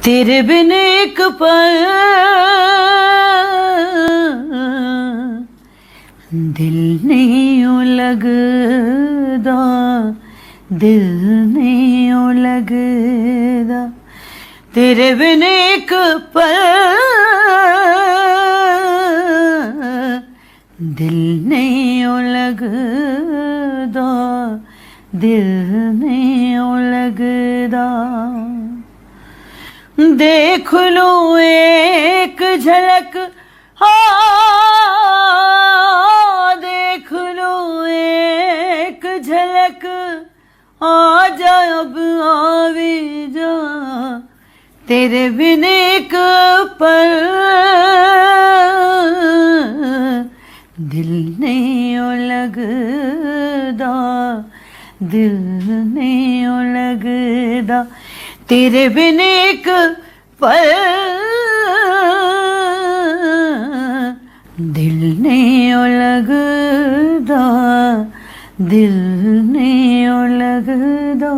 तेरे बिन एक पल दिल नहीं लगदा, दिल नहीं लगदा। तेरे बिन एक पल दिल नहीं लगदा, दिल नहीं लगदा। देख लो एक झलक, हाँ देख लो एक झलक, आ जा अब आवे जा। तेरे बिन एक पल दिल नहीं लगदा, दिल नहीं लगदा। तेरे बिन एक पल दिल नहीं लगदा, दिल नहीं लगदा।